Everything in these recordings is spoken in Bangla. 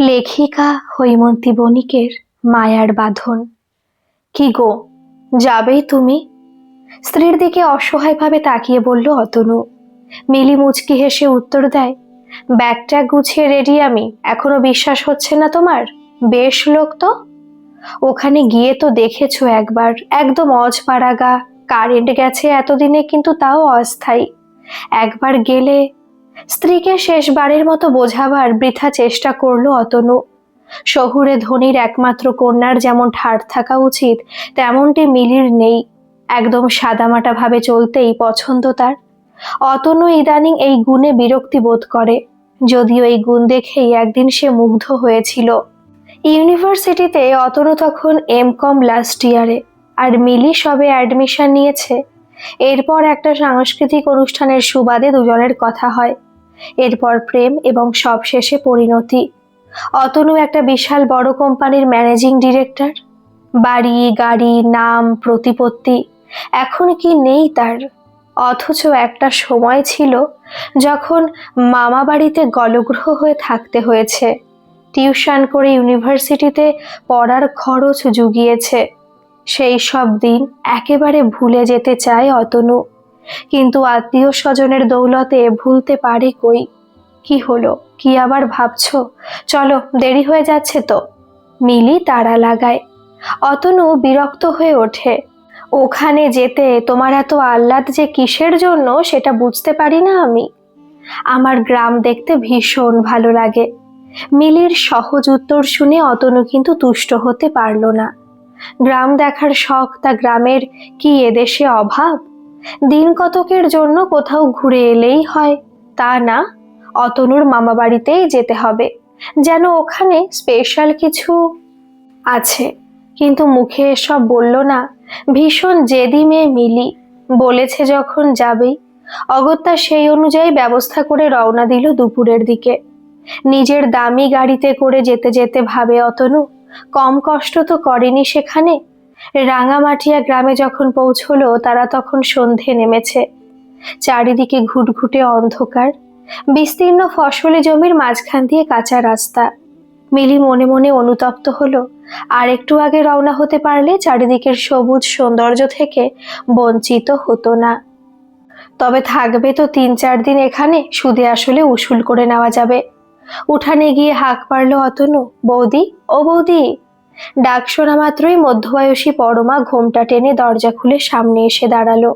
লেখিকা হৈমন্তী বণিকের মায়ার বাঁধন। কি গো, যাবেই তুমি? স্ত্রীর দিকে অসহায়ভাবে তাকিয়ে বলল অতনু। মিলি মুচকি হেসে উত্তর দেয়, ব্যাগটা গুছিয়ে রেডি আমি। এখনো বিশ্বাস হচ্ছে না তোমার? বেশ লোক তো। ওখানে গিয়ে তো দেখেছো একবার, একদম অজপাড়াগা। কারেন্ট গেছে এতদিনে, কিন্তু তাও অস্থায়ী। একবার গেলে। স্ত্রীকে শেষবারের মতো বোঝাবার বৃথা চেষ্টা করলো অতনু। শহুরে ধনীর একমাত্র কন্যার যেমন ঠাড় থাকা উচিত, তেমনটি মিলির নেই। একদম সাদামাটা ভাবে চলতেই পছন্দ তার। অতনু ইদানিং এই গুণে বিরক্তি বোধ করে, যদিও এই গুণ দেখেই একদিন সে মুগ্ধ হয়েছিল। ইউনিভার্সিটিতে অতনু তখন এম.কম লাস্ট ইয়ারে, আর মিলি সবে অ্যাডমিশন নিয়েছে। এরপর একটা সাংস্কৃতিক অনুষ্ঠানের সুবাদে দুজনের কথা হয়। এরপর প্রেম এবং সবশেষে পরিণতি। অতনু একটা বিশাল বড় কোম্পানির ম্যানেজিং ডিরেক্টর। বাড়ি, গাড়ি, নাম, প্রতিপত্তি এখন কি নেই তার? অথচ একটা সময় ছিল যখন মামা বাড়িতে গলগ্রহ হয়ে থাকতে হয়েছে। টিউশন করে ইউনিভার্সিটিতে পড়ার খরচ জুগিয়েছে। সেই সব দিন একেবারে ভুলে যেতে চায় অতনু, কিন্তু আত্মীয় স্বজনের দৌলতে ভুলতে পারে কই? কি হলো, কি আবার ভাবছো? চলো, দেরি হয়ে যাচ্ছে তো। মিলি তাড়া লাগায়। অতনু বিরক্ত হয়ে ওঠে। ওখানে যেতে তোমার এত আহ্লাদ যে কিসের জন্য, সেটা বুঝতে পারি না আমি। আমার গ্রাম দেখতে ভীষণ ভালো লাগে। মিলির সহজ উত্তর শুনে অতনু কিন্তু তুষ্ট হতে পারল না। গ্রাম দেখার শখ তা গ্রামের কি এদেশে অভাব? দিন কতকের জন্য কোথাও ঘুরে এলেই হয়, তা না। অতনুর মামা বাড়িতেই যেতে হবে, যেন ওখানে স্পেশাল কিছু আছে। কিন্তু মুখে এসব বলল না। ভীষণ জেদি মেয়ে মিলি। বলেছে যখন যাবেই। অগত্যা সেই অনুযায়ী ব্যবস্থা করে রওনা দিল দুপুরের দিকে। নিজের দামি গাড়িতে করে যেতে যেতে ভাবে অতনু, কম কষ্ট তো করেনি সেখানে। রাঙামাটিয়া গ্রামে যখন পৌঁছলো তারা তখন সন্ধে নেমেছে। চারিদিকে ঘুটঘুটে অন্ধকার। বিস্তীর্ণ ফসলি জমির মাঝখান দিয়ে কাঁচা রাস্তা। মিলি মনে মনে অনুতপ্ত হলো, আর একটু আগে রওনা হতে পারলে চারিদিকের সবুজ সৌন্দর্য থেকে বঞ্চিত হতো না। তবে থাকবে তো 3-4 দিন এখানে, সুদে আসলে উসুল করে নেওয়া যাবে। উঠানে গিয়ে হাঁক পারল অতনু, বৌদি, ও বৌদি। ডাক শোনা মাত্রই মধ্যবয়সী পরমা ঘোমটা টেনে দরজা খুলে সামনে এসে দাঁড়ালো।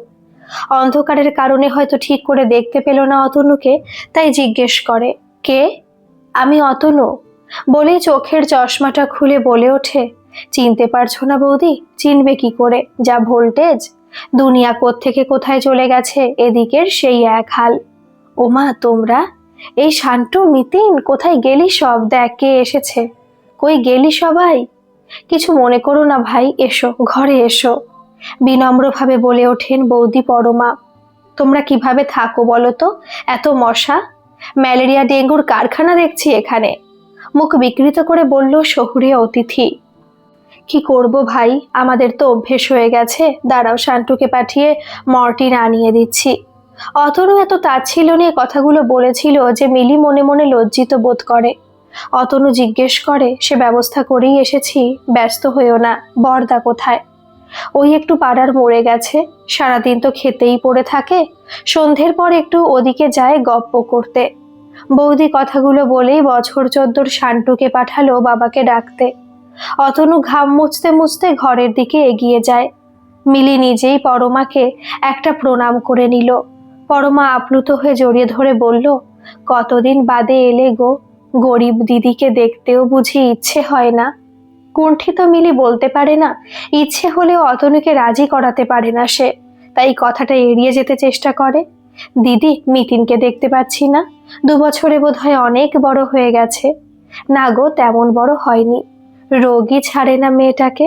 অন্ধকারের কারণে হয়তো ঠিক করে দেখতে পেল না অতনুকে, তাই জিজ্ঞেস করে, কে? আমি অতনু বলেই চোখের চশমাটা খুলে বলে ওঠে, চিনতে পারছো না বৌদি? চিনবে কি করে, যা ভোল্টেজ! দুনিয়া কোত্থেকে কোথায় চলে গেছে, এদিকের সেই এক হাল। ওমা, তোমরা? এই শান্টু, মিতিন, কোথায় গেলি সব? দেখ কে এসেছে। কই গেলি সবাই? কিছু মনে করো না ভাই, এসো, ঘরে এসো। বিনম্রভাবে বলে ওঠেন বৌদি পরমা। তোমরা কিভাবে থাকো বলো তো? এত মশা, ম্যালেরিয়া ডেঙ্গুর কারখানা দেখছি এখানে। মুখ বিকৃত করে বলল শহুরে অতিথি। কি করব ভাই, আমাদের তো অভ্যেস হয়ে গেছে। দাঁড়াও, শান্টুকে পাঠিয়ে মর্টিন আনিয়ে দিচ্ছি। অতনু এত তাচ্ছিল্য নিয়ে কথাগুলো বলেছিল যে মিলি মনে মনে লজ্জিত বোধ করে। অতনু জিজ্ঞেস করে, সে ব্যবস্থা করেই এসেছি, ব্যস্ত হইও না। বরদা কোথায়? ওই একটু পাড়ার মোড়ে গেছে। সারাদিন তো খেতেই পড়ে থাকে, সন্ধ্যের পর একটু ওদিকে যায় গপ্প করতে। বৌদি কথাগুলো বলেই বছর 14 শান্টুকে পাঠালো বাবাকে ডাকতে। অতনু ঘাম মুছতে মুছতে ঘরের দিকে এগিয়ে যায়। মিলি নিজেই পরমাকে একটা প্রণাম করে নিল। পরমা আপ্লুত হয়ে জড়িয়ে ধরে বলল, কতদিন বাদে এলে গো। গরিব দিদিকে দেখতেও বুঝি ইচ্ছে হয় না? কুণ্ঠিত মিলি বলতে পারে না, ইচ্ছে হলেও অতনুকে রাজি করাতে পারে না সে, তাই কথাটা এড়িয়ে যেতে চেষ্টা করে। দিদি, মিতিনকে দেখতে পাচ্ছি না। 2 বছরে বোধহয় অনেক বড় হয়ে গেছে। না গো, তেমন বড় হয়নি। রোগই ছাড়ে না মেয়েটাকে।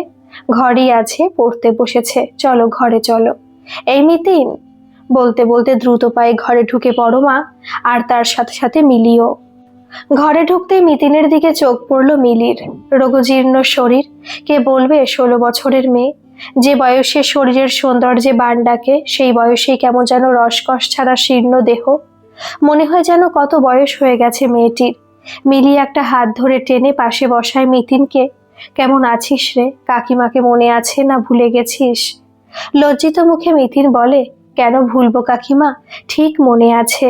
ঘরেই আছে, পড়তে বসেছে। চলো ঘরে চলো। এই মিতিন, বলতে বলতে দ্রুত পায়ে ঘরে ঢুকে পরমা, আর তার সাথে সাথে মিলিও। ঘরে ঢুকতেই মিতিনের দিকে চোখ পড়ল মিলির। রোগজীর্ণ শরীর, কে বলবে 16 বছরের মেয়ে। যে বয়সে শরীরের সৌন্দর্যে বান ডাকে, সেই বয়সেই কেমন যেন রসকস ছাড়া শীর্ণ দেহ। মনে হয় যেন কত বয়স হয়ে গেছে মেয়েটির। মিলি একটা হাত ধরে টেনে পাশে বসায় মিতিনকে। কেমন আছিস রে? কাকিমাকে মনে আছে না ভুলে গেছিস? লজ্জিত মুখে মিতিন বলে, কেন ভুলবো কাকিমা, ঠিক মনে আছে।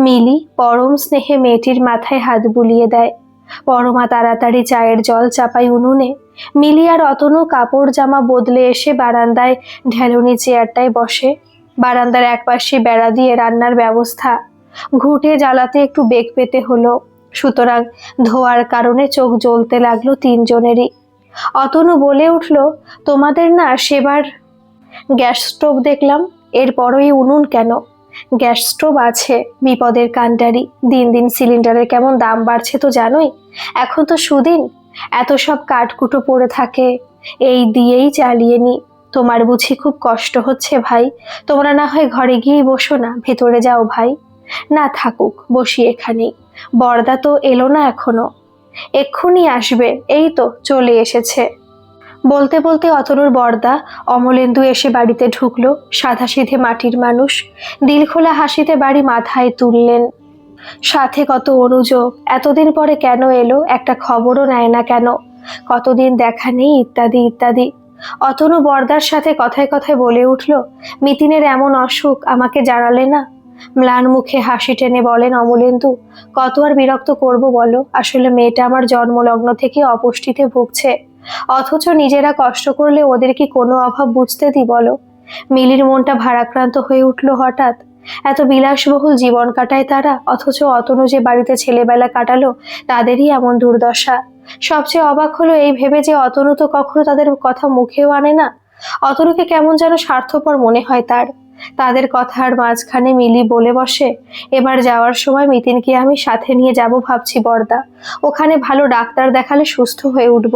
মিলি পরম স্নেহে মেয়েটির মাথায় হাত বুলিয়ে দেয়। পরমা তাড়াতাড়ি চায়ের জল চাপায় উনুনে। মিলি আর অতনু কাপড় জামা বদলে এসে বারান্দায় ঢেলুনি চেয়ারটায় বসে। বারান্দার একপাশে বেড়া দিয়ে রান্নার ব্যবস্থা। ঘুঁটে জ্বালাতে একটু বেগ পেতে হলো, সুতরাং ধোয়ার কারণে চোখ জ্বলতে লাগলো তিনজনেরই। অতনু বলে উঠল, তোমাদের না সেবার গ্যাস স্টোভ দেখলাম, এরপরই উনুন কেন? গ্যাস স্টোভ আছে, বিপদের কাণ্ডারি। দিন দিন সিলিন্ডারের কেমন দাম বাড়ছে তো জানোই। এখন তো সুদিন, এত সব কাঠকুটো পড়ে থাকে, এই দিয়েই চালিয়ে নি। তোমার বুঝি খুব কষ্ট হচ্ছে ভাই? তোমরা না হয় ঘরে গিয়েই বসো না, ভেতরে যাও ভাই। না থাকুক, বসি এখানেই। বরদা তো এলো না এখনো? এক্ষুনি আসবে, এই তো চলে এসেছে। বলতে বলতে অতনুর বরদা অমলেন্দু এসে বাড়িতে ঢুকলো। সাধাসিধে মাটির মানুষ, দিলখোলা হাসিতে বাড়ি মাথায় তুললেন। সাথে কত অনুযোগ, এতদিন পরে কেন এলো, একটা খবরও নেয় না কেন, কতদিন দেখা নেই, ইত্যাদি ইত্যাদি। অতনু বরদার সাথে কথায় কথায় বলে উঠল, মিতিনের এমন অসুখ, আমাকে জানালে না? ম্লান মুখে হাসি টেনে বলেন অমলেন্দু, কত আর বিরক্ত করব বলো, আসলে মেয়েটা আমার জন্মলগ্ন থেকে অপুষ্টিতে ভুগছে, অথচ নিজেরা কষ্ট করলে ওদের কি কোনো অভাব বুঝতে দিই বলো? মিলির মনটা ভারাক্রান্ত হয়ে উঠল হঠাৎ। এত বিলাসবহুল জীবন কাটায় তারা, অথচ অতনু যে বাড়িতে ছেলেবেলা কাটালো তাদেরই এমন দুর্দশা। সবচেয়ে অবাক হলো এই ভেবে যে অতনু তো কখনো তাদের কথা মুখেও আনে না। অতনুকে কেমন যেন স্বার্থপর মনে হয় তার। তাদের কথার মাঝখানে মিলি বলে বসে, এবার যাওয়ার সময় মিতিনকে আমি সাথে নিয়ে যাব ভাবছি বরদা, ওখানে ভালো ডাক্তার দেখালে সুস্থ হয়ে উঠব।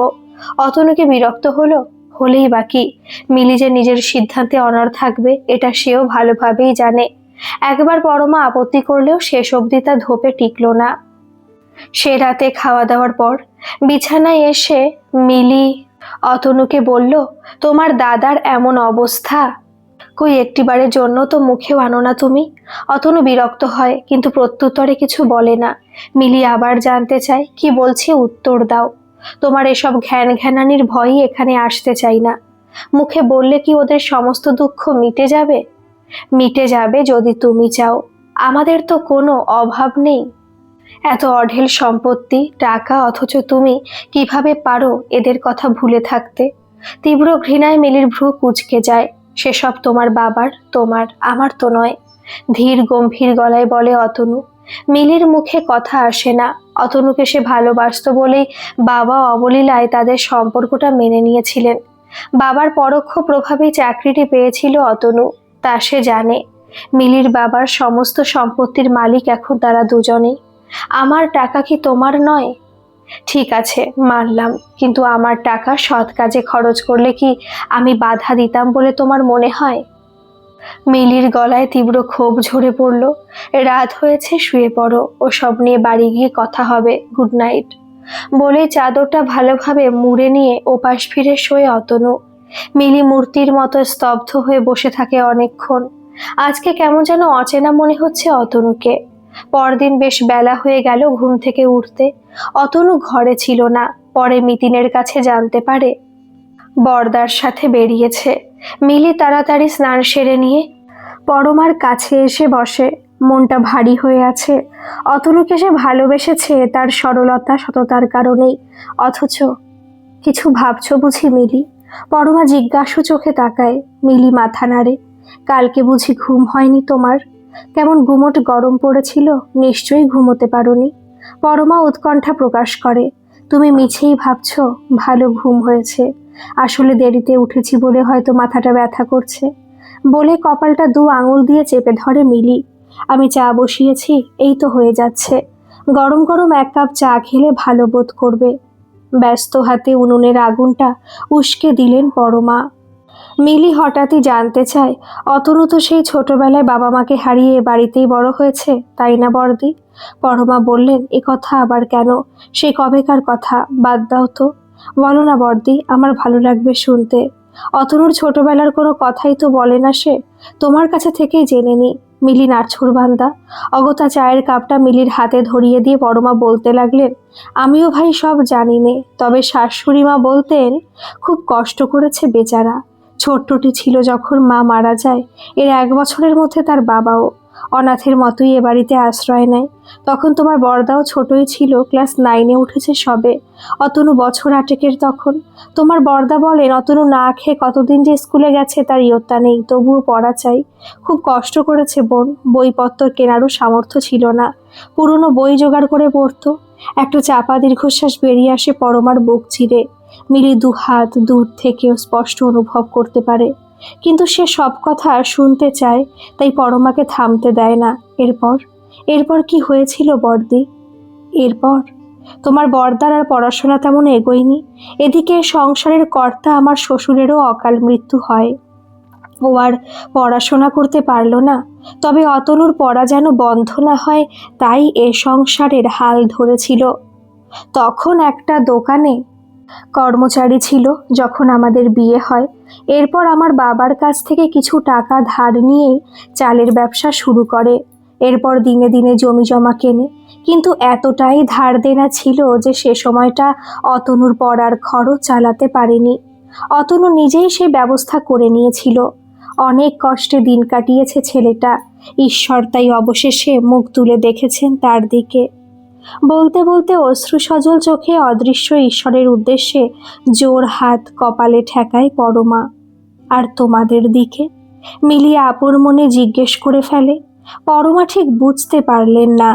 অতনুকে বিরক্ত হলো, হলেই বাকি, মিলি যে নিজের সিদ্ধান্তে অনড় থাকবে এটা সেও ভালোভাবেই জানে। একবার পরমা আপত্তি করলেও শেষ অবধি তা ধোপে টিকলো না। সে রাতে খাওয়া দাওয়ার পর বিছানায় এসে মিলি অতনুকে বলল, তোমার দাদার এমন অবস্থা, কই একটিবারের জন্য তো মুখেও আনো না তুমি? অতনু বিরক্ত হয়, কিন্তু প্রত্যুত্তরে কিছু বলে না। মিলি আবার জানতে চায়, কি বলছি উত্তর দাও। তোমার এসব ঘ্যান ঘ্যানানির ভয়ই এখানে আসতে চাই না। মুখে বললে কি ওদের সমস্ত দুঃখ মিটে যাবে? মিটে যাবে যদি তুমি চাও, আমাদের তো কোনো অভাব নেই। এত অঢেল সম্পত্তি, টাকা, অথচ তুমি কিভাবে পারো এদের কথা ভুলে থাকতে? তীব্র ঘৃণায় মিলির ভ্রু কুঁচকে যায়। সেসব তোমার বাবার, তোমার, আমার তো নয়। ধীর গম্ভীর গলায় বলে অতনু। মিলির মুখে কথা আসে না। অতনুকে সে ভালোবাসতো বলেই বাবা অবলীলায় তাদের সম্পর্কটা মেনে নিয়েছিলেন। বাবার পরোক্ষ প্রভাবেই চাকরিটি পেয়েছিল অতনু, তা সে জানে। মিলির বাবার সমস্ত সম্পত্তির মালিক এখন তারা দুজনেই। আমার টাকা কি তোমার নয়? ঠিক আছে মানলাম, কিন্তু আমার টাকা সৎ কাজে খরচ করলে কি আমি বাধা দিতাম বলে তোমার মনে হয়? মিলির গলায় তীব্র ক্ষোভ ঝরে পড়ল। রাত হয়েছে, শুয়ে পড়ো, ওসব নিয়ে বাড়ি গিয়ে কথা হবে, গুড নাইট। বলে চাদরটা ভালোভাবে মুড়ে নিয়ে ওপাশ ফিরে শোয়ে অতনু। মিলি মূর্তির মতো স্তব্ধ হয়ে বসে থাকে অনেকক্ষণ। আজকে কেমন যেন অচেনা মনে হচ্ছে অতনুকে। পরদিন বেশ বেলা হয়ে গেল ঘুম থেকে উঠতে। অতনু ঘরে ছিল না। পরে মিতিনের কাছে জানতে পারে বরদার সাথে বেরিয়েছে। মিলি তাড়াতাড়ি স্নান সেরে নিয়ে পরমার কাছে এসে বসে। মনটা ভারী হয়ে আছে। অতনুকে সে ভালোবেসেছে তার সরলতা সততার কারণেই, অথচ কিছু ভাবছো বুঝি মিলি? পরমা জিজ্ঞাসু চোখে তাকায়। মিলি মাথা নাড়ে। কালকে বুঝি ঘুম হয়নি তোমার? কেমন গুমোট গরম পড়েছিল, নিশ্চয়ই ঘুমোতে পারোনি। পরমা উৎকণ্ঠা প্রকাশ করে। তুমি মিছেই ভাবছো ভালো ঘুম হয়েছে, আসলে দেরিতে উঠেছি বলে হয়তো মাথাটা ব্যথা করছে। বলে কপালটা দু আঙুল দিয়ে চেপে ধরে মিলি। আমি চা বসিয়েছি, এই তো হয়ে যাচ্ছে। গরম গরম এক কাপ চা খেলে ভালো বোধ করবে। ব্যস্ত হাতে উনুনের আগুনটা উস্কে দিলেন পরমা। মিলি হঠাৎই জানতে চায়, অতনু তো সেই ছোটবেলায় বাবা মাকে হারিয়ে এ বাড়িতেই বড় হয়েছে, তাই না বর্দি? পরমা বললেন, এ কথা আবার কেন? সে কবেকার কথা, বাদ দাও তো। বলো না বর্দি, আমার ভালো লাগবে শুনতে। অতনুর ছোটবেলার কোনো কথাই তো বলে না সে, তোমার কাছে থেকেই জেনে নি। মিলি নাছোড়বান্দা। অগত্যা চায়ের কাপটা মিলির হাতে ধরিয়ে দিয়ে পরমা বলতে লাগলেন, আমিও ভাই সব জানি নে, তবে শাশুড়ি মা বলতেন খুব কষ্ট করেছে বেচারা। ছোট্টটি ছিল যখন মা মারা যায়, এর 1 বছরের মধ্যে তার বাবাও অনাথের মতোই এ বাড়িতে আশ্রয় নেয়। তখন তোমার বড়দাও ছোটই ছিল, ক্লাস 9-এ উঠেছে সবে। অতনু বছর 8-এর তখন। তোমার বড়দা বলেন অতনু না খেয়ে কতদিন যে স্কুলে গেছে তার ইয়ত্তা নেই, তবুও পড়া চাই। খুব কষ্ট করেছে বোন, বইপত্র কেনারও সামর্থ্য ছিল না, পুরনো বই জোগাড় করে পড়তো। একটা চাপা দীর্ঘশ্বাস বেরিয়ে আসে পরমার বুক চিরে। মিলি 2 হাত দূর থেকেও স্পষ্ট অনুভব করতে পারে, কিন্তু সে সব কথা শুনতে চায়, তাই পরমাকে থামতে দেয় না। এরপর কি হয়েছিল বর্দি? এরপর তোমার বর্দার আর পড়াশোনা তেমন এগোয়নি। এদিকে সংসারের কর্তা আমার শ্বশুরেরও অকাল মৃত্যু হয়। ও আর পড়াশোনা করতে পারল না। তবে অতনুর পড়া যেন বন্ধ না হয়, তাই এ সংসারের হাল ধরেছিল। তখন একটা দোকানে কর্মচারী ছিল যখন আমাদের বিয়ে হয়। এরপর আমার বাবার কাছ থেকে কিছু টাকা ধার নিয়েই চালের ব্যবসা শুরু করে। এরপর দিনে দিনে জমি জমা কেনে, কিন্তু এতটাই ধার দেনা ছিল যে সে সময়টা অতনুর পড়ার খরচ চালাতে পারেনি। অতনু নিজেই সে ব্যবস্থা করে নিয়েছিল। অনেক কষ্টে দিন কাটিয়েছে ছেলেটা। ঈশ্বর তাই অবশেষে মুখ তুলে দেখেছেন তার দিকে। বলতে বলতে অশ্রু সজল চোখে অদৃশ্য ঈশ্বরের উদ্দেশ্যে জোর হাত কপালে ঠেকায় পরমা। আর তোমাদের দিকে? মিলিয়ে আপন মনে জিজ্ঞেস করে ফেলে। পরমা ঠিক বুঝতে পারলেন না,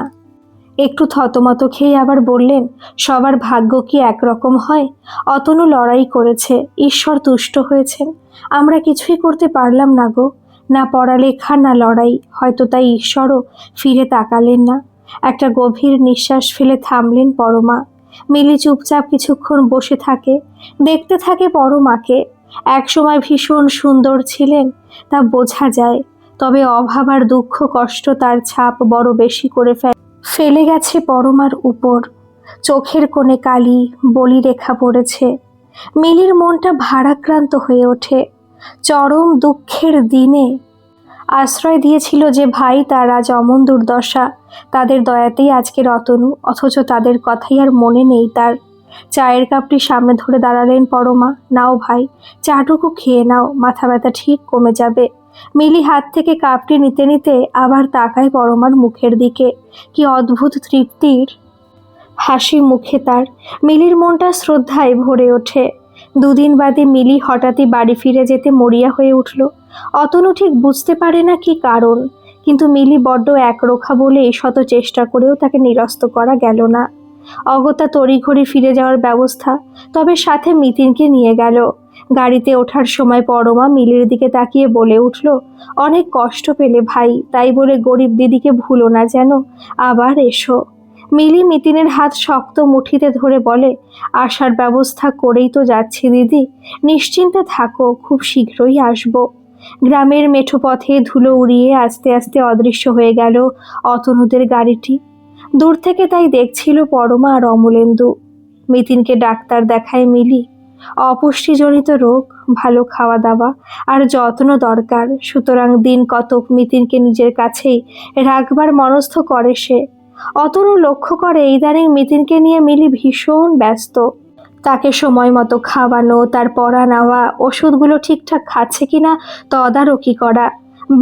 একটু থতমত খেয়ে আবার বললেন, সবার ভাগ্য কি একরকম হয়? অতনু লড়াই করেছে, ঈশ্বর তুষ্ট হয়েছেন। আমরা কিছুই করতে পারলাম না গো, না পড়ালেখা না লড়াই, হয়তো তাই ঈশ্বরও ফিরে তাকালেন না। একটা গভীর নিঃশ্বাস ফেলে থামলেন পরমা। মিলি চুপচাপ কিছুক্ষণ বসে থাকে, দেখতে থাকে পরমাকে। একসময় ভীষণ সুন্দর ছিলেন, তা বোঝা যায়, তবে অভাব আর দুঃখ কষ্ট তার ছাপ বড় বেশি করে ফেলে গেছে পরমার উপর। চোখের কোণে কালি বলি রেখা পড়েছে। মিলির মনটা ভারাক্রান্ত হয়ে ওঠে। চরম দুঃখের দিনে আশ্রয় দিয়েছিল যে ভাই, তার আজ অমন দুর্দশা। তাদের দয়াতেই আজকের অতনু, অথচ তাদের কথাই আর মনে নেই তার। চায়ের কাপটি সামনে ধরে দাঁড়ালেন পরমা। নাও ভাই, চাটুকু খেয়ে নাও, মাথা ব্যথা ঠিক কমে যাবে। মিলি হাত থেকে কাপটি নিতে নিতে আবার তাকায় পরমার মুখের দিকে। কি অদ্ভুত তৃপ্তির হাসি মুখে তার। মিলির মনটা শ্রদ্ধায় ভরে ওঠে। 2 দিন বাদে মিলি হঠাৎই বাড়ি ফিরে যেতে মরিয়া হয়ে উঠল। অতনু ঠিক বুঝতে পারে না কি কারণ, কিন্তু মিলি বড্ড একরোখা বলেই শত চেষ্টা করেও তাকে নিরস্ত করা গেল না। অগত্যা তড়িঘড়ি ফিরে যাওয়ার ব্যবস্থা, তবে সাথে মিতিনকে নিয়ে গেল। গাড়িতে ওঠার সময় পরমা মিলির দিকে তাকিয়ে বলে উঠল, অনেক কষ্ট পেলে ভাই, তাই বলে গরিব দিদিকে ভুলো না যেন, আবার এসো। মিলি মিতিনের হাত শক্ত মুঠিতে ধরে বলে, আসার ব্যবস্থা করেই তো যাচ্ছি দিদি, নিশ্চিন্তে থাকো, খুব শীঘ্রই আসবো। গ্রামের মেঠো পথে ধুলো উড়িয়ে আস্তে আস্তে অদৃশ্য হয়ে গেল অতনুদের গাড়িটি। দূর থেকে তাই দেখছিল পরমা আর অমলেন্দু। মিতিনকে ডাক্তার দেখায় মিলি। অপুষ্টিজনিত রোগ, ভালো খাওয়া দাওয়া আর যত্ন দরকার, সুতরাং দিন কতক মিতিনকে নিজের কাছেই রাখবার মনস্থ করে সে। অতনু লক্ষ্য করে ইদানিং মিতিনকে নিয়ে মিলি ভীষণ ব্যস্ত। তাকে সময় মতো খাওয়ানো, তার পড়া নেওয়া, ওষুধগুলো ঠিকঠাক খাচ্ছে কিনা তদারকি করা।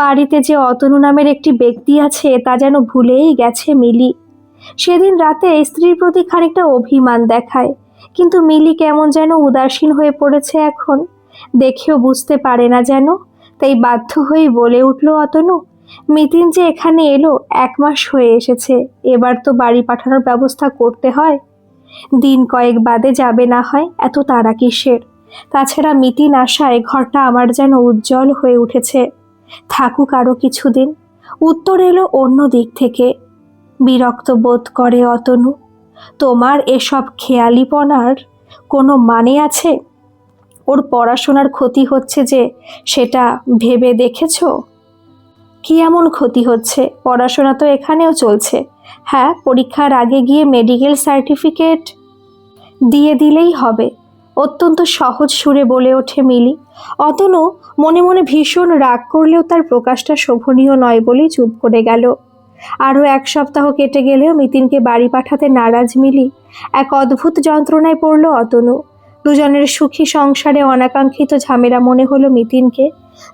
বাড়িতে যে অতনু নামের একটি ব্যক্তি আছে তা যেন ভুলেই গেছে মিলি। সেদিন রাতে স্ত্রীর প্রতি খানিকটা অভিমান দেখায়, কিন্তু মিলি কেমন যেন উদাসীন হয়ে পড়েছে এখন, দেখেও বুঝতে পারে না যেন। তাই বাধ্য হয়ে বলে উঠল অতনু, মিতিন যে এখানে এলো 1 মাস হয়ে এসেছে, এবার তো বাড়ি পাঠানোর ব্যবস্থা করতে হয়। দিন কয়েক বাদে যাবে না হয়, এত তাড়া কিসের? তাছাড়া মিতিন আশায় ঘরটা আমার যেন উজ্জ্বল হয়ে উঠেছে, থাকুক আরো কিছুদিন। উত্তর এলো অন্য দিক থেকে। বিরক্ত বোধ করে অতনু। তোমার এসব খেয়ালিপনার কোনো মানে আছে? ওর পড়াশোনার ক্ষতি হচ্ছে যে, সেটা ভেবে দেখেছো? কি এমন ক্ষতি হচ্ছে? পড়াশোনা তো এখানেও চলছে। হ্যাঁ, পরীক্ষার আগে গিয়ে মেডিকেল সার্টিফিকেট দিয়ে দিলেই হবে। অত্যন্ত সহজ সুরে বলে ওঠে মিলি। অতনু মনে মনে ভীষণ রাগ করলেও তার প্রকাশটা শোভনীয় নয় বলেই চুপ করে গেল। আরও 1 সপ্তাহ কেটে গেলেও মিতিনকে বাড়ি পাঠাতে নারাজ মিলি। এক অদ্ভুত যন্ত্রণায় পড়ল অতনু। দুজনের সুখী সংসারে অনাকাঙ্ক্ষিত ঝামেলা মনে হলো মিতিনকে।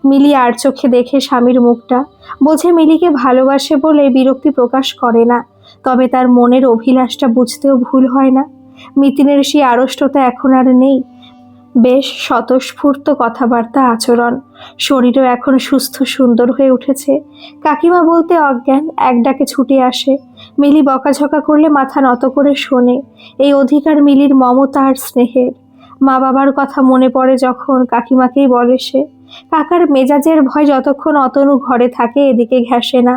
মিলি আর চোখে দেখে স্বামীর মুখটা, বোঝে মিলিকে ভালোবাসে বলে বিরক্তি প্রকাশ করে না, তবে তার মনের অভিলাষটা বুঝতেও ভুল হয় না। মিতিনের সেই আড়ষ্টতা এখন আর নেই, বেশ স্বতঃস্ফূর্ত কথাবার্তা, আচরণ, শরীরও এখন সুস্থ সুন্দর হয়ে উঠেছে। কাকিমা বলতে অজ্ঞান, এক ডাকে ছুটে আসে। মিলি বকাঝকা করলে মাথা নত করে শোনে। এই অধিকার মিলির মমতা আর স্নেহের। মা বাবার কথা মনে পড়ে যখন, কাকিমাকেই বলে সে। কাকার মেজাজের ভয় যতক্ষণ অতনু ঘরে থাকে এদিকে ঘেঁষে না,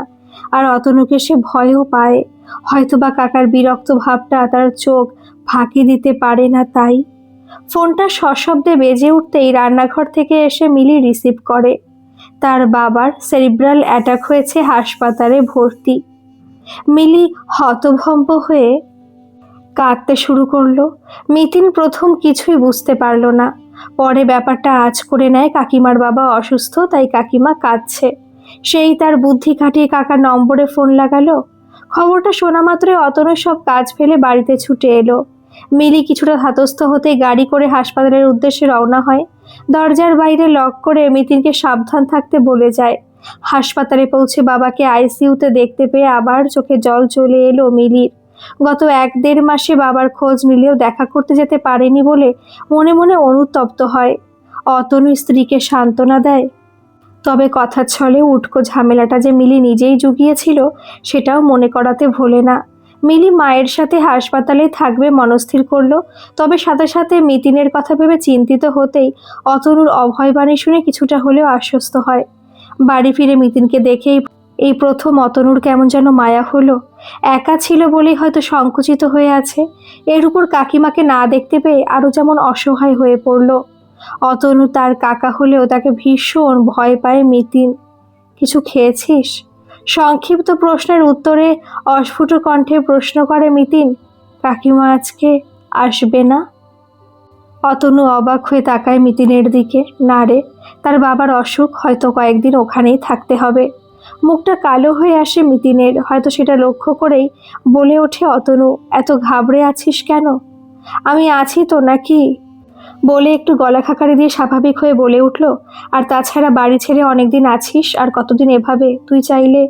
আর অতনুকে সে ভয়ও পায়। হয়তোবা কাকার বিরক্ত ভাবটা তার চোখ ফাঁকি দিতে পারে না, তাই। ফোনটা সশব্দে বেজে উঠতেই রান্নাঘর থেকে এসে মিলি রিসিভ করে। তার বাবার সেরিব্রাল অ্যাটাক হয়েছে, হাসপাতালে ভর্তি। মিলি হতভম্ব হয়ে কাঁদতে শুরু করলো। মিতিন প্রথম কিছুই বুঝতে পারল না, পরে ব্যাপারটা আঁচ করে নেয় কাকিমার বাবা অসুস্থ, তাই কাকিমা কাঁদছে। সেই তার বুদ্ধি খাটিয়ে কাকার নম্বরে ফোন লাগালো। খবরটা শোনা মাত্রই অতনু সব কাজ ফেলে বাড়িতে ছুটে এলো। মিলি কিছুটা ধাতস্থ হতেই গাড়ি করে হাসপাতালের উদ্দেশ্যে রওনা হয়। দরজার বাইরে লক করে মিতিনকে সাবধান থাকতে বলে যায়। হাসপাতালে পৌঁছে বাবাকে আইসিইউতে দেখতে পেয়ে আবার চোখে জল চলে এলো মিলির। গত 1-1.5 মাসে বাবার খোঁজ নিলেও দেখা করতে যেতে পারেনি বলে মনে মনে অনুতপ্ত হয়। অতনু স্ত্রীকে সান্ত্বনা দেয়, তবে কথার ছলে উটকো ঝামেলাটা যে মিলি নিজেই জুগিয়েছিল সেটাও মনে করাতে ভোলে না। মিলি মায়ের সাথে হাসপাতালে থাকবে মনস্থির করলো, তবে সাথে সাথে মিতিনের কথা ভেবে চিন্তিত হতেই অতনুর অভয়বাণী শুনে কিছুটা হলেও আশ্বস্ত হয়। বাড়ি ফিরে মিতিনকে দেখেই এই প্রথম অতনুর কেমন যেন মায়া হলো। একা ছিল বলেই হয়তো সংকুচিত হয়ে আছে, এর উপর কাকিমাকে না দেখতে পেয়ে আরও যেমন অসহায় হয়ে পড়ল। অতনু তার কাকা হলেও তাকে ভীষণ ভয় পায় মিতিন। কিছু খেয়েছিস? সংক্ষিপ্ত প্রশ্নের উত্তরে অস্ফুট কণ্ঠে প্রশ্ন করে মিতিন। কাকিমা আজকে আসবে না? অতনু অবাক হয়ে তাকায় মিতিনের দিকে। না রে, তার বাবার অসুখ, হয়তো কয়েকদিন ওখানেই থাকতে হবে। মুখটা কালো হয়ে আসে মিতিনের, হয়তো সেটা লক্ষ্য করেই বলে ওঠে অতনু, এত ঘাবড়ে আছিস কেন? আমি আছি তো নাকি, বলে একটু গলা খাকারি দিয়ে স্বাভাবিক হয়ে বলে উঠল। আর তাছাড়া বাড়ি ছেড়ে অনেকদিন আছিস, আর কতদিন এভাবে? তুই চাইলে,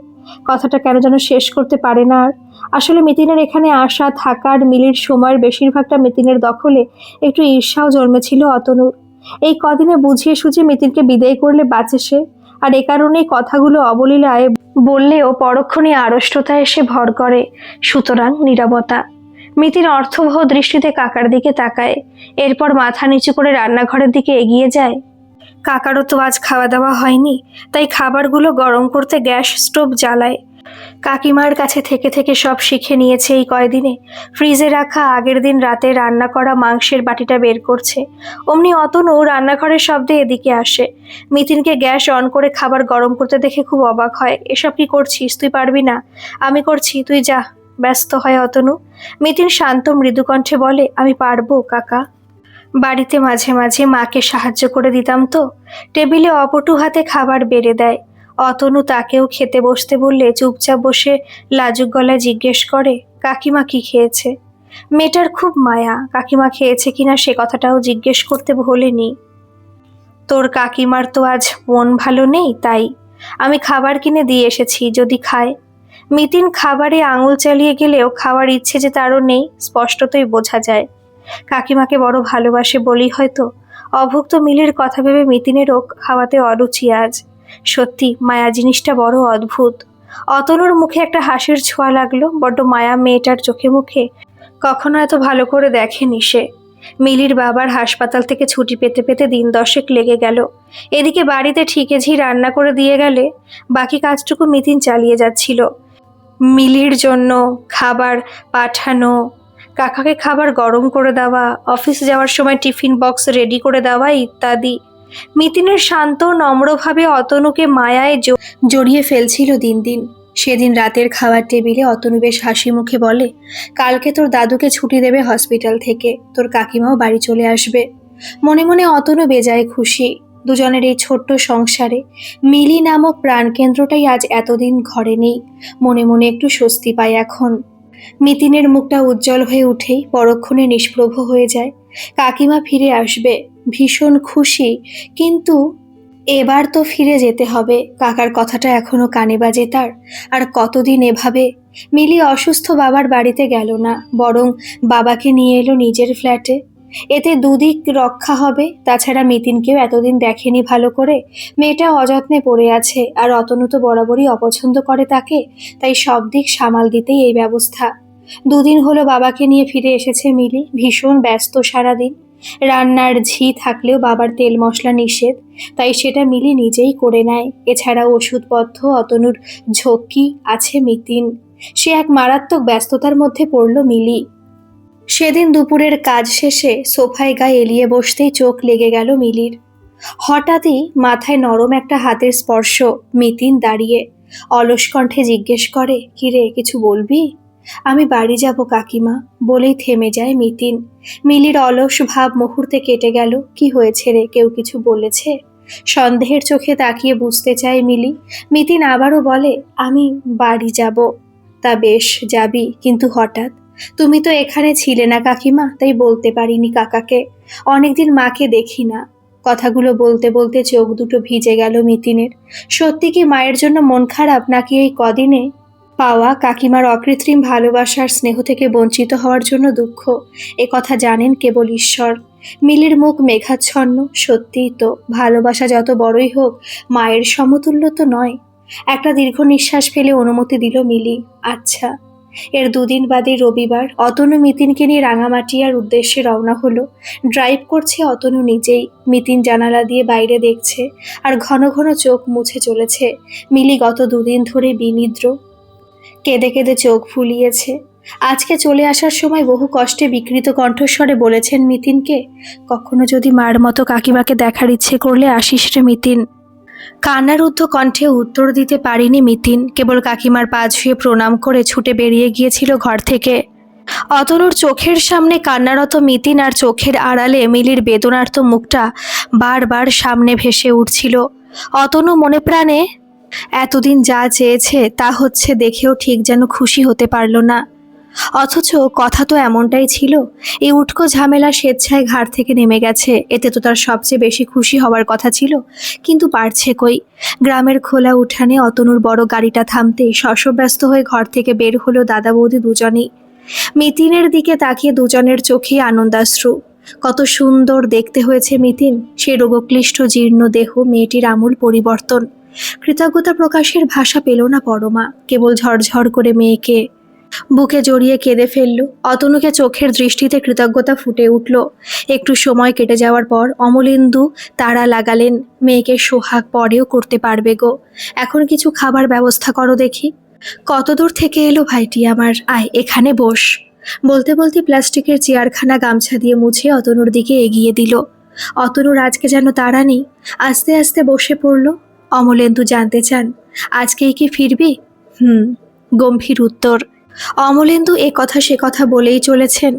কথাটা কেন যেন শেষ করতে পারে না আর। আসলে মিতিনের এখানে আসা, থাকার, মিলির সময়ের বেশিরভাগটা মিতিনের দখলে। একটু ঈর্ষাও জন্মেছিল অতনুর। এই কদিনে বুঝিয়ে সুঝিয়ে মিতিনকে বিদায় করলে বাঁচে সে, আর এ কারণেই কথাগুলো অবলীলায় বললেও পরক্ষণে আড়ষ্টতা এসে ভর করে। সুতরাং নীরবতা। মিতিন অর্থবহ দৃষ্টিতে কাকার দিকে তাকায়, এরপর মাথা নিচু করে রান্নাঘরের দিকে এগিয়ে যায়। কাকারও তো আজ খাওয়া দাওয়া হয়নি, তাই খাবারগুলো গরম করতে গ্যাস স্টোভ জ্বালায়। কাকিমার কাছে থেকে থেকে সব শিখে নিয়েছে এই কয়দিনে। ফ্রিজে রাখা আগের দিন রাতে রান্না করা মাংসের বাটিটা বের করছে। অমনি অতনু রান্নাঘরের শব্দে এদিকে আসে। মিতিনকে গ্যাস অন করে খাবার গরম করতে দেখে খুব অবাক হয়। এসব কি করছিস? তুই পারবি না। আমি করছি, তুই যা। ব্যস্ত হয় অতনু। মিতিন শান্ত মৃদু কণ্ঠে বলে, আমি পারবো কাকা। বাড়িতে মাঝে মাঝে মাকে সাহায্য করে দিতাম তো। টেবিলে অপটু হাতে খাবার বেড়ে দেয়। অতনু তাকেও খেতে বসতে বললে চুপচাপ বসে লাজুক গলায় জিজ্ঞেস করে, কাকিমা কি খেয়েছে? মেয়েটার খুব মায়া, কাকিমা খেয়েছে কিনা সে কথাটাও জিজ্ঞেস করতে ভোলেনি। তোর কাকিমার তো আজ মন ভালো নেই, তাই আমি খাবার কিনে দিয়ে এসেছি, যদি খায়। মিতিন খাবারে আঙুল চালিয়ে গেলেও খাওয়ার ইচ্ছে যে তারও নেই স্পষ্টতই বোঝা যায়। কাকিমাকে বড় ভালোবাসে বলেই হয়তো। অভুক্ত মিলের কথা ভেবে মিতিনেরও খাওয়াতে অরুচি আজ। সত্যি মায়া জিনিসটা বড় অদ্ভুত। অতনুর মুখে একটা হাসির ছোঁয়া লাগলো। বড্ড মায়া মেয়েটার চোখে মুখে, কখনো এত ভালো করে দেখেনি সে। মিলির বাবার হাসপাতাল থেকে ছুটি পেতে পেতে 10 দিন লেগে গেল। এদিকে বাড়িতে ঠিকেঝি রান্না করে দিয়ে গেলে বাকি কাজটুকু মিতিন চালিয়ে যাচ্ছিল। মিলির জন্য খাবার পাঠানো, কাকাকে খাবার গরম করে দেওয়া, অফিস যাওয়ার সময় টিফিন বক্স রেডি করে দেওয়া ইত্যাদি। মিতিনের শান্ত নম্রভাবে অতনুকে মায়ায় জড়িয়ে ফেলছিল দিন দিন। সেদিন রাতের খাওয়ার টেবিলে অতনু বেশ হাসি মুখে বলে, কালকে তোর দাদুকে ছুটি দেবে হসপিটাল থেকে, তোর কাকিমাও বাড়ি চলে আসবে। মনে মনে অতনু বেজায় খুশি। দুজনের এই ছোট্ট সংসারে মিলি নামক প্রাণকেন্দ্রটাই আজ এতদিন ঘরে নেই। মনে মনে একটু স্বস্তি পায় এখন। মিতিনের মুখটা উজ্জ্বল হয়ে উঠেই পরক্ষণে নিষ্প্রভ হয়ে যায়। কাকিমা ফিরে আসবে, ভীষণ খুশি। কিন্তু এবার তো ফিরে যেতে হবে, কাকার কথাটা এখনো কানে বাজে তার। আর কতদিন এভাবে? মিলি অসুস্থ বাবার বাড়িতে গেল না, বরং বাবাকে নিয়ে এলো নিজের ফ্ল্যাটে। এতে দুদিক রক্ষা হবে। তাছাড়া মিতিনকেও এতদিন দেখেনি ভালো করে। মেয়েটা অযত্নে পড়ে আছে, আর অতনু তো বরাবরই অপছন্দ করে তাকে। তাই সব দিক সামাল দিতেই এই ব্যবস্থা। দুদিন হলো বাবাকে নিয়ে ফিরে এসেছে মিলি, ভীষণ ব্যস্ত সারাদিন। রান্নার ঝি থাকলেও বাবার তেল মশলা নিষেধ, তাই সেটা মিলি নিজেই করে নেয়। এছাড়াও ওষুধপত্র, অতনুর ঝক্কি আছে মিতিন। সে এক মারাত্মক ব্যস্ততার মধ্যে পড়ল মিলি। সেদিন দুপুরের কাজ শেষে সোফায় গায়ে এলিয়ে বসতেই চোখ লেগে গেল মিলির। হঠাৎই মাথায় নরম একটা হাতের স্পর্শ। মিতিন দাঁড়িয়ে অলস কণ্ঠে জিজ্ঞেস করে, কিরে কিছু বলবি? আমি বাড়ি যাব কাকিমা, বলেই থেমে যায় মিতিন। মিলির অলস ভাব মুহূর্তে কেটে গেল। কি হয়েছে রে, কেউ কিছু বলেছে? সন্দেহের চোখে তাকিয়ে বুঝতে চায় মিলি। মিতিন আবারও বলে, আমি বাড়ি যাব। তা বেশ, যাবি, কিন্তু হঠাৎ? তুমি তো এখানে ছিলে না কাকিমা, তাই বলতে পারিনি কাকাকে। অনেকদিন মাকে দেখি না। কথাগুলো বলতে বলতে চোখ দুটো ভিজে গেল মিতিনের। সত্যি কি মায়ের জন্য মন খারাপ, নাকি এই কদিনে পাওয়া কাকিমার অকৃত্রিম ভালোবাসার স্নেহ থেকে বঞ্চিত হওয়ার জন্য দুঃখ? এ কথা জানেন কেবল ঈশ্বর। মিলির মুখ মেঘাচ্ছন্ন। সত্যিই তো, ভালোবাসা যত বড়ই হোক, মায়ের সমতুল্য তো নয়। একটা দীর্ঘ নিঃশ্বাস ফেলে অনুমতি দিল মিলি। আচ্ছা। এর দুদিন বাদে রবিবার। অতনু মিতিনকে নিয়ে রাঙামাটিয়ার উদ্দেশ্যে রওনা হলো। ড্রাইভ করছে অতনু নিজেই। মিতিন জানালা দিয়ে বাইরে দেখছে আর ঘন ঘন চোখ মুছে চলেছে। মিলি গত দুদিন ধরে বিনিদ্র, কেঁদে কেঁদে চোখ ফুলিয়েছে। আজকে চলে আসার সময় বহু কষ্টে বিকৃত কণ্ঠস্বরে বলেছেন মিতিনকে, কখনো যদি মার মতো কাকিমাকে দেখার ইচ্ছে করলে আসিস রে মিতিন। কান্নারুদ্ধ কণ্ঠে উত্তর দিতে পারিনি মিতিন, কেবল কাকিমার পা ছুঁয়ে প্রণাম করে ছুটে বেরিয়ে গিয়েছিল ঘর থেকে। অতনুর চোখের সামনে কান্নারত মিতিন আর চোখের আড়ালে মিলির বেদনার্ত মুখটা বারবার সামনে ভেসে উঠছিল। অতনু মনে প্রাণে এতদিন যা চেয়েছে তা হচ্ছে দেখেও ঠিক যেন খুশি হতে পারল না। অথচ কথা তো এমনটাই ছিল। এই উটকো ঝামেলা স্বেচ্ছায় ঘাড় থেকে নেমে গেছে, এতে তো তার সবচেয়ে বেশি খুশি হওয়ার কথা ছিল। কিন্তু পারছে কই? গ্রামের খোলা উঠানে অতনুর বড় গাড়িটা থামতেই শশব্যস্ত হয়ে ঘর থেকে বের হলো দাদা বৌদি দুজনেই। মিতিনের দিকে তাকিয়ে দুজনের চোখে আনন্দাশ্রু। কত সুন্দর দেখতে হয়েছে মিতিন। সে রোগক্লিষ্ট জীর্ণ দেহ, মেয়েটির আমূল পরিবর্তন। কৃতজ্ঞতা প্রকাশের ভাষা পেল না পরমা, কেবল ঝরঝর করে মেয়েকে বুকে জড়িয়ে কেঁদে ফেলল। অতনুকে চোখের দৃষ্টিতে কৃতজ্ঞতা ফুটে উঠল। একটু সময় কেটে যাওয়ার পর অমলেন্দু তাড়া লাগালেন, মেয়েকে সোহাগ পরেও করতে পারবে গো, এখন কিছু খাবার ব্যবস্থা করো দেখি। কত দূর থেকে এলো ভাইটি আমার, আয় এখানে বস। বলতে বলতে প্লাস্টিকের চেয়ারখানা গামছা দিয়ে মুছে অতনুর দিকে এগিয়ে দিল। অতনুর আজকে যেন তাড়া নেই, আস্তে আস্তে বসে পড়ল। অমলেন্দু জানতে চান, আজকেই কি ফিরবি? গম্ভীর উত্তর। অমলেন্দু এ কথা সে কথা বলেই চলেছেন।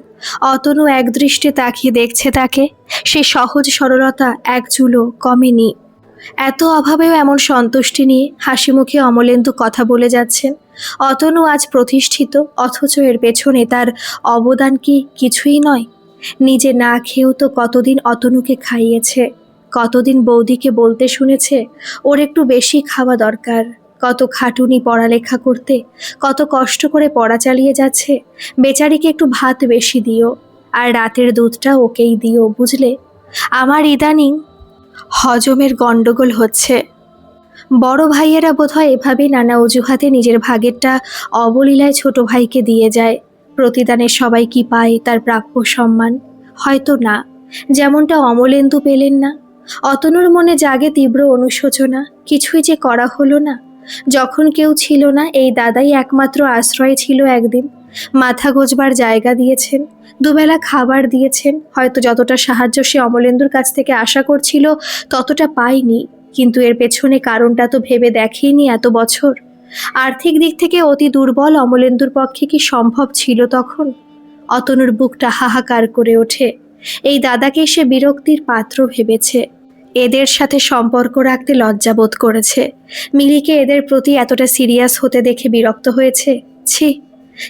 অতনু একদৃষ্টে তাকিয়ে দেখছে তাকে। সে সহজ সরলতা এক চুলো কমেনি। এত অভাবেও এমন সন্তুষ্টি নিয়ে হাসি মুখে অমলেন্দু কথা বলে যাচ্ছেন। অতনু আজ প্রতিষ্ঠিত, অথচ এর পেছনে তার অবদান কি কিছুই নয়? নিজে না খেয়েও তো কতদিন অতনুকে খাইয়েছে, কতদিন বৌদিকে বলতে শুনেছে ওর একটু বেশি খাওয়া দরকার। কত খাটুনি পড়ালেখা করতে, কত কষ্ট করে পড়া চালিয়ে যাচ্ছে। বেচারিকে একটু ভাত বেশি দিও, আর রাতের দুধটা ওকেই দিও, বুঝলে? আমার ইদানিং হজমের গন্ডগোল হচ্ছে। বড় ভাইয়েরা বোধহয় এভাবেই নানা অজুহাতে নিজের ভাগেরটা অবলীলায় ছোট ভাইকে দিয়ে যায়। প্রতিদানে সবাই কি পায় তার প্রাপ্য সম্মান? হয়তো না, যেমনটা অমলেন্দু পেলেন না। অতনুর মনে জাগে তীব্র অনুশোচনা। কিছুই যে করা হলো না। যখন কেউ ছিল না, এই দাদাই একমাত্র আশ্রয় ছিল একদিন। মাথা গোজবার জায়গা দিয়েছেন, দুবেলা খাবার দিয়েছেন। হয়তো যতটা সাহায্য সে অমলেন্দুর কাছ থেকে আশা করছিল ততটা পায়নি, কিন্তু এর পেছনে কারণটা তো ভেবে দেখেনি এত বছর। আর্থিক দিক থেকে অতি দুর্বল অমলেন্দুর পক্ষে কি সম্ভব ছিল তখন? অতনুর বুকটা হাহাকার করে ওঠে। এই দাদাকে সে বিরক্তির পাত্র ভেবেছে। এদের সাথে সম্পর্ক রাখতে লজ্জাবোধ করেছে। মিলিকে এদের প্রতি এতটা সিরিয়াস হতে দেখে বিরক্ত হয়েছে। ছি।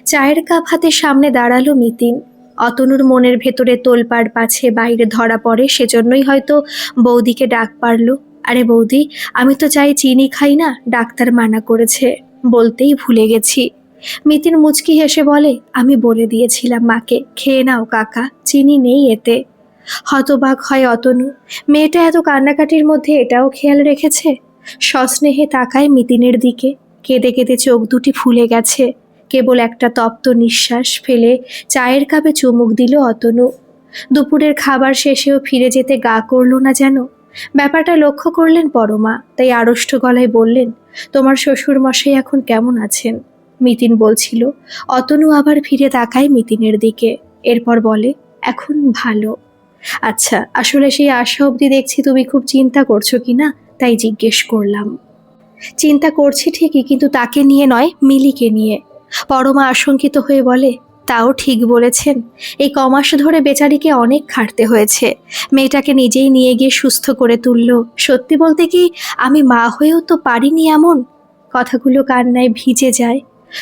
চায়ের কাপ হাতে সামনে দাঁড়ালো মিতিন। অতনুর মনের ভেতরে তোলপাড় পাছে বাইরে ধরা পড়ে, সেজন্যই হয়তো বৌদিকে ডাক পারল। আরে বৌদি, আমি তো চাই চিনি খাই না, ডাক্তার মানা করেছে। বলতেই ভুলে গেছি। মিতিন মুচকি হেসে বলে, আমি বলে দিয়েছিলাম মাকে, খেয়ে নাও কাকা, চিনি নেই এতে। হতবাক হয় অতনু। মেয়েটা এত কান্নাকাটির মধ্যে এটাও খেয়াল রেখেছে। সস্নেহে তাকায় মিতিনের দিকে। কেঁদে কেঁদে চোখ দুটি ফুলে গেছে। কেবল একটা তপ্ত নিঃশ্বাস ফেলে চায়ের কাপে চুমুক দিল অতনু। দুপুরের খাবার শেষেও ফিরে যেতে গা করল না যেন। ব্যাপারটা লক্ষ্য করলেন পরমা, তাই আড়ষ্ট গলায় বললেন, তোমার শ্বশুর মশাই এখন কেমন আছেন? মিতিন বলছিল। অতনু আবার ফিরে তাকায় মিতিনের দিকে। এরপর বলে, এখন ভালো। আচ্ছা, আসলে সেই আশা অবধি দেখছি তুমি খুব চিন্তা করছো কি না, তাই জিজ্ঞেস করলাম। চিন্তা করছি ঠিকই, কিন্তু তাকে নিয়ে নয়, মিলিকে নিয়ে। পরমা আশঙ্কিত হয়ে বলে, তাও ঠিক বলেছেন। এই কমাস ধরে বেচারিকে অনেক খাটতে হয়েছে। মেয়েটাকে নিজেই নিয়ে গিয়ে সুস্থ করে তুলল। সত্যি বলতে কি, আমি মা হয়েও তো পারিনি এমন। কথাগুলো কান্নায় ভিজে যায়।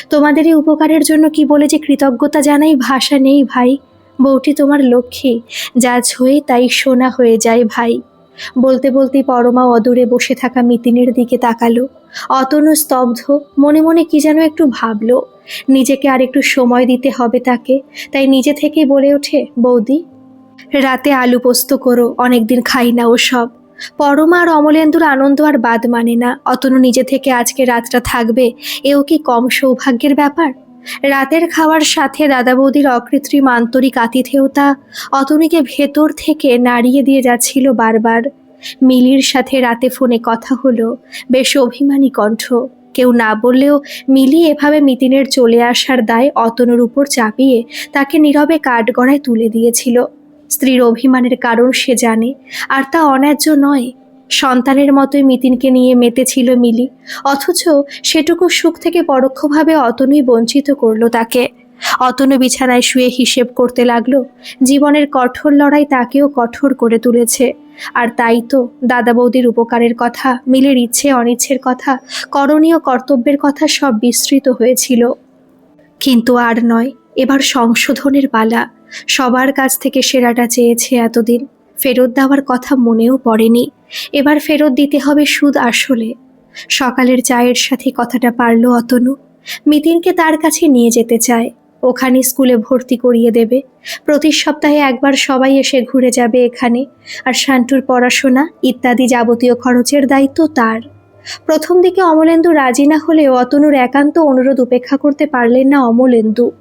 তোমাদের এই উপকারের জন্য কি বলে যে কৃতজ্ঞতা জানাই, ভাষা নেই ভাই। বউটি তোমার লক্ষ্মী, যা ছুঁয়ে তাই সোনা হয়ে যায় ভাই। বলতে বলতেই পরমা অদূরে বসে থাকা মিতিনের দিকে তাকালো। অতনু স্তব্ধ, মনে মনে কি যেন একটু ভাবলো। নিজেকে আর একটু সময় দিতে হবে তাকে, তাই নিজে থেকেই বলে ওঠে, বৌদি রাতে আলু পোস্ত করো, অনেকদিন খাই না ও সব। পরমা আর অমলেন্দুর আনন্দ আর বাদ মানে না। অতনু নিজে থেকে আজকে রাতটা থাকবে, এও কি কম সৌভাগ্যের ব্যাপার? রাতের খাওয়ার সাথে দাদা বৌদির অকৃত্রিম আন্তরিক আতিথেয়তা অতনুকে ভেতর থেকে নাড়িয়ে দিয়ে যাচ্ছিল বারবার। মিলির সাথে রাতে ফোনে কথা হলো, বেশ অভিমানী কণ্ঠ। কেউ না বললেও মিলি এভাবে মিতিনের চলে আসার দায় অতনুর উপর চাপিয়ে তাকে নীরবে কাঠগড়ায় তুলে দিয়েছিল। স্ত্রীর অভিমানের কারণ সে জানে, আর তা অন্যায্য নয়। সন্তানের মতোই মিতিনকে নিয়ে মেতেছিল মিলি, অথচ সেটুকু সুখ থেকে পরোক্ষভাবে অতনুই বঞ্চিত করলো তাকে। অতনু বিছানায় শুয়ে হিসেব করতে লাগলো। জীবনের কঠোর লড়াই তাকেও কঠোর করে তুলেছে। আর তাই তো দাদা বৌদির উপকারের কথা, মিলের ইচ্ছে অনিচ্ছের কথা, করণীয় কর্তব্যের কথা সব বিস্তৃত হয়েছিল। কিন্তু আর নয়, এবার সংশোধনের পালা। সবার কাছ থেকে সেরাটা চেয়েছে এতদিন, ফেরত দেওয়ার কথা মনেও পড়েনি। এবার ফেরত দিতে হবে সুদ আসলে। সকালের চায়ের সাথে কথাটা পারল অতনু। মিতিনকে তার কাছে নিয়ে যেতে চায়, ওখানে স্কুলে ভর্তি করিয়ে দেবে। প্রতি সপ্তাহে একবার সবাই এসে ঘুরে যাবে এখানে, আর শান্টুর পড়াশোনা ইত্যাদি যাবতীয় খরচের দায়িত্ব তার। প্রথম দিকে অমলেন্দু রাজি না হলেও অতনুর একান্ত অনুরোধ উপেক্ষা করতে পারলেন না অমলেন্দু।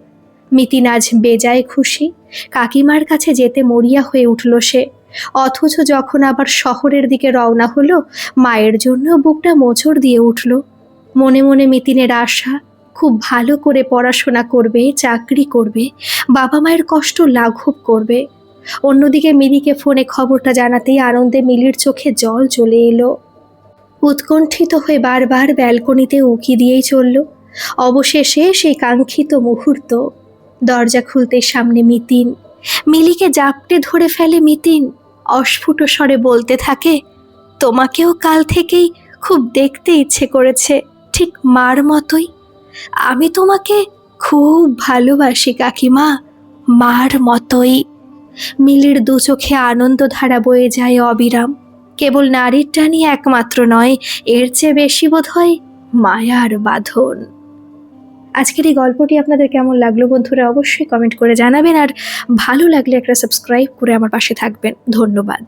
মিতিন আজ বেজায় খুশি। কাকিমার কাছে যেতে মরিয়া হয়ে উঠল সে। অথচ যখন আবার শহরের দিকে রওনা হলো, মায়ের জন্য বুকটা মোচড় দিয়ে উঠল। মনে মনে মিতিনের আশা, খুব ভালো করে পড়াশোনা করবে, চাকরি করবে, বাবা মায়ের কষ্ট লাঘব করবে। অন্যদিকে মিলিকে ফোনে খবরটা জানাতেই আনন্দে মিলির চোখে জল চলে এলো। উৎকণ্ঠিত হয়ে বারবার ব্যালকনিতে উঁকি দিয়েই চলল। অবশেষে সেই কাঙ্ক্ষিত মুহূর্ত। দরজা খুলতে সামনে মিতিন। মিলিকে জাপটে ধরে ফেলে মিতিন। অস্ফুট স্বরে বলতে থাকে, তোমাকেও কাল থেকেই খুব দেখতে ইচ্ছে করেছে, ঠিক মার মতোই। আমি তোমাকে খুব ভালোবাসি কাকিমা, মার মতোই। মিলির দু চোখে আনন্দধারা বয়ে যায় অবিরাম। কেবল নারীর টানই একমাত্র নয়, এর চেয়ে বেশি বোধ হয় মায়ার বাঁধন। আজকের এই গল্পটি আপনাদের কেমন লাগলো বন্ধুরা, অবশ্যই কমেন্ট করে জানাবেন, আর ভালো লাগলে একটা সাবস্ক্রাইব করে আমার পাশে থাকবেন। ধন্যবাদ।